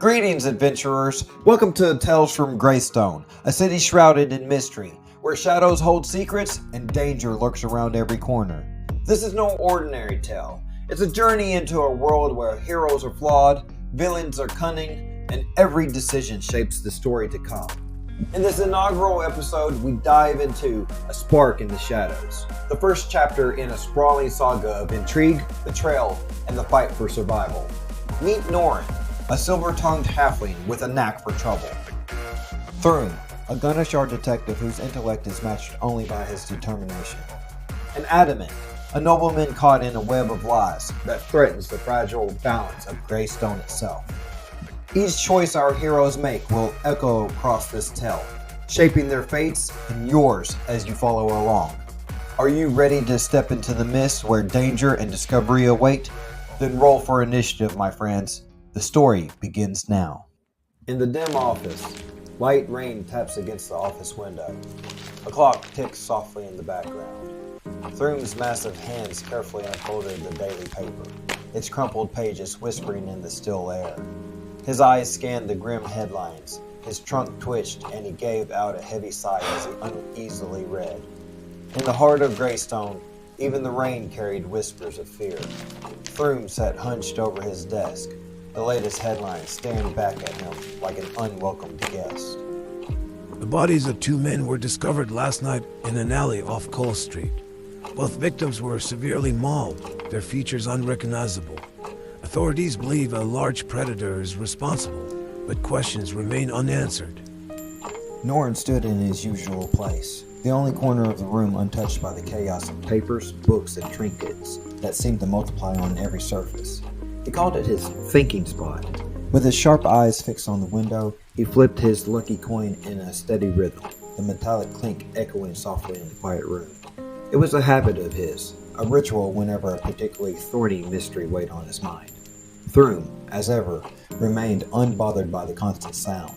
Greetings, adventurers! Welcome to Tales from Greystone, a city shrouded in mystery, where shadows hold secrets and danger lurks around every corner. This is no ordinary tale. It's a journey into a world where heroes are flawed, villains are cunning, and every decision shapes the story to come. In this inaugural episode, we dive into A Spark in the Shadows, the first chapter in a sprawling saga of intrigue, betrayal, and the fight for survival. Meet Norrin, a silver-tongued halfling with a knack for trouble. Throom, a Gunishar detective whose intellect is matched only by his determination. And Adamant, a nobleman caught in a web of lies that threatens the fragile balance of Greystone itself. Each choice our heroes make will echo across this tale, shaping their fates and yours as you follow along. Are you ready to step into the mist where danger and discovery await? Then roll for initiative, my friends. The story begins now. In the dim office, light rain taps against the office window. A clock ticks softly in the background. Throom's massive hands carefully unfolded the daily paper, its crumpled pages whispering in the still air. His eyes scanned the grim headlines. His trunk twitched, and he gave out a heavy sigh as he uneasily read. In the heart of Greystone, even the rain carried whispers of fear. Throom sat hunched over his desk, the latest headlines staring back at him like an unwelcomed guest. The bodies of two men were discovered last night in an alley off Cole Street. Both victims were severely mauled, their features unrecognizable. Authorities believe a large predator is responsible, but questions remain unanswered. Norrin stood in his usual place, the only corner of the room untouched by the chaos of papers, books, and trinkets that seemed to multiply on every surface. He called it his thinking spot. With his sharp eyes fixed on the window, he flipped his lucky coin in a steady rhythm, the metallic clink echoing softly in the quiet room. It was a habit of his, a ritual whenever a particularly thorny mystery weighed on his mind. Throom, as ever, remained unbothered by the constant sound.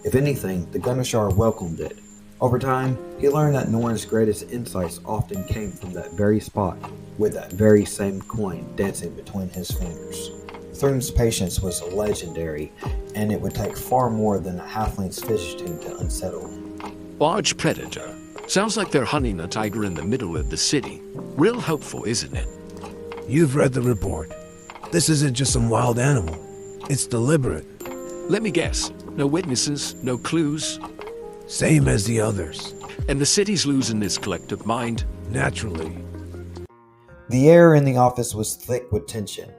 If anything, the Gunishar welcomed it. Over time, he learned that Norrin's greatest insights often came from that very spot, with that very same coin dancing between his fingers. Throom's patience was legendary, and it would take far more than a halfling's fidgeting to unsettle him. Large predator. Sounds like they're hunting a tiger in the middle of the city. Real hopeful, isn't it? You've read the report. This isn't just some wild animal. It's deliberate. Let me guess. No witnesses, no clues. Same as the others. And the city's losing its collective mind. Naturally. The air in the office was thick with tension.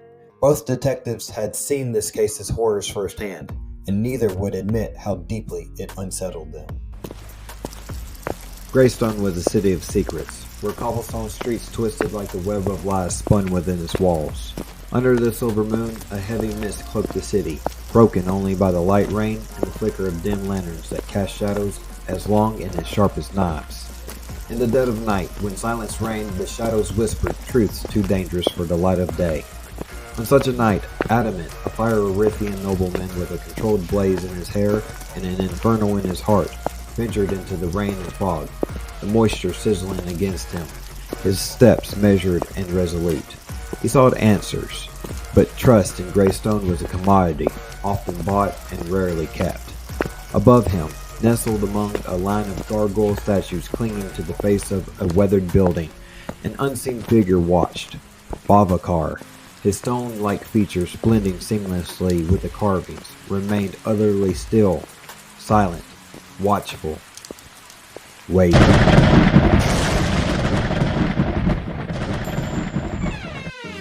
Both detectives had seen this case's horrors firsthand, and neither would admit how deeply it unsettled them. Greystone was a city of secrets, where cobblestone streets twisted like the web of lies spun within its walls. Under the silver moon, a heavy mist cloaked the city, broken only by the light rain and the flicker of dim lanterns that cast shadows as long and as sharp as knives. In the dead of night, when silence reigned, the shadows whispered truths too dangerous for the light of day. On such a night, Adamant, a fire-Erithian nobleman with a controlled blaze in his hair and an inferno in his heart, ventured into the rain and fog, the moisture sizzling against him, his steps measured and resolute. He sought answers, but trust in Greystone was a commodity, often bought and rarely kept. Above him, nestled among a line of gargoyle statues clinging to the face of a weathered building, an unseen figure watched. Bavakar, his stone-like features blending seamlessly with the carvings, remained utterly still, silent, watchful, waiting.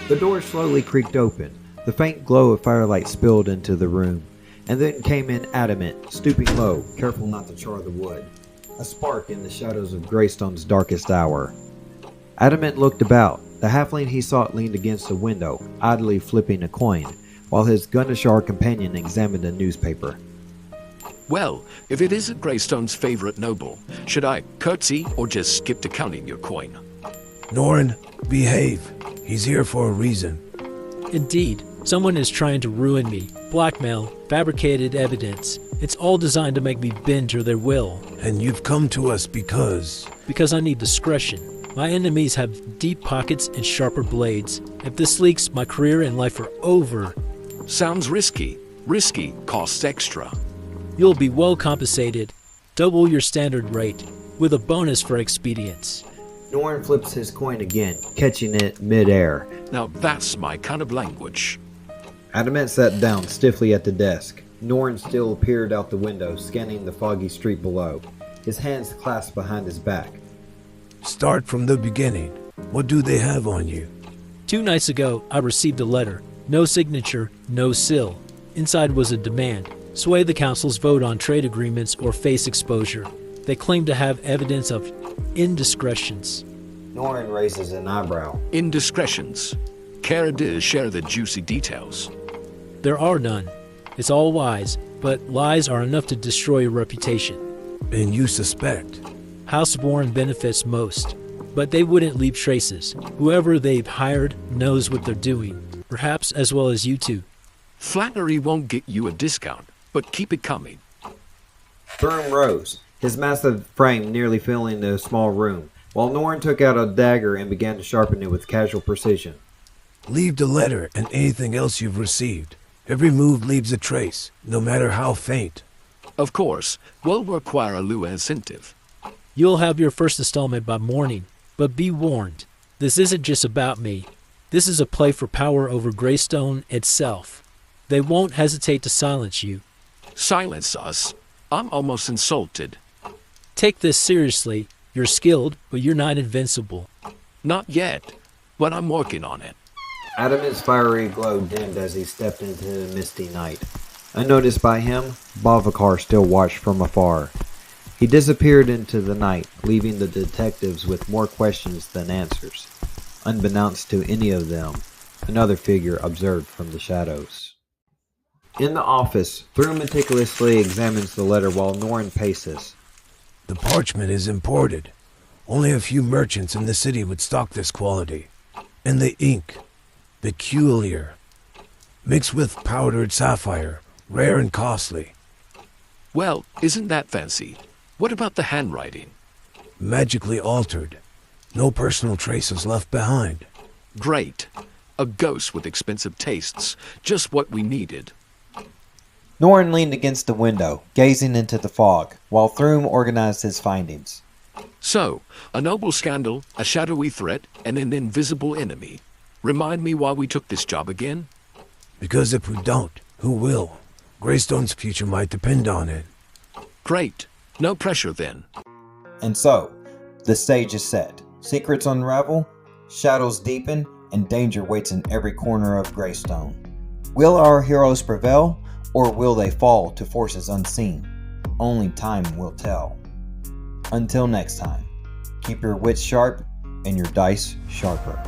The door slowly creaked open. The faint glow of firelight spilled into the room, and then came in Adamant, stooping low, careful not to char the wood. A spark in the shadows of Greystone's darkest hour. Adamant looked about. The halfling he sought leaned against a window, idly flipping a coin, while his Gunishar companion examined a newspaper. Well, if it isn't Greystone's favorite noble, should I curtsy or just skip to counting your coin? Norrin, behave. He's here for a reason. Indeed, someone is trying to ruin me. Blackmail, fabricated evidence. It's all designed to make me bend to their will. And you've come to us because I need discretion. My enemies have deep pockets and sharper blades. If this leaks, my career and life are over. Sounds risky. Risky costs extra. You'll be well compensated. Double your standard rate, with a bonus for expedience. Norrin flips his coin again, catching it mid-air. Now that's my kind of language. Adamant sat down stiffly at the desk. Norrin still peered out the window, scanning the foggy street below, his hands clasped behind his back. Start from the beginning. What do they have on you? 2 nights ago, I received a letter. No signature, no seal. Inside was a demand. Sway the council's vote on trade agreements or face exposure. They claim to have evidence of indiscretions. Norrin raises an eyebrow. Indiscretions. Care to share the juicy details. There are none. It's all lies, but lies are enough to destroy your reputation. And you suspect? Houseborn benefits most, but they wouldn't leave traces. Whoever they've hired knows what they're doing, perhaps as well as you two. Flattery won't get you a discount, but keep it coming. Throom rose, his massive frame nearly filling the small room, while Norrin took out a dagger and began to sharpen it with casual precision. Leave the letter and anything else you've received. Every move leaves a trace, no matter how faint. Of course, we'll require a lieu incentive. You'll have your first installment by morning, but be warned, this isn't just about me. This is a play for power over Greystone itself. They won't hesitate to silence you. Silence us? I'm almost insulted. Take this seriously. You're skilled, but you're not invincible. Not yet, but I'm working on it. Adamant's fiery glow dimmed as he stepped into the misty night. Unnoticed by him, Bavakar still watched from afar. He disappeared into the night, leaving the detectives with more questions than answers. Unbeknownst to any of them, another figure observed from the shadows. In the office, Throom meticulously examines the letter while Norrin paces. The parchment is imported. Only a few merchants in the city would stock this quality. And the ink, peculiar, mixed with powdered sapphire, rare and costly. Well, isn't that fancy? What about the handwriting? Magically altered. No personal traces left behind. Great. A ghost with expensive tastes. Just what we needed. Norrin leaned against the window, gazing into the fog, while Throom organized his findings. So, a noble scandal, a shadowy threat, and an invisible enemy. Remind me why we took this job again? Because if we don't, who will? Greystone's future might depend on it. Great. No pressure then. And so, the stage is set. Secrets unravel, shadows deepen, and danger waits in every corner of Greystone. Will our heroes prevail, or will they fall to forces unseen? Only time will tell. Until next time, keep your wits sharp and your dice sharper.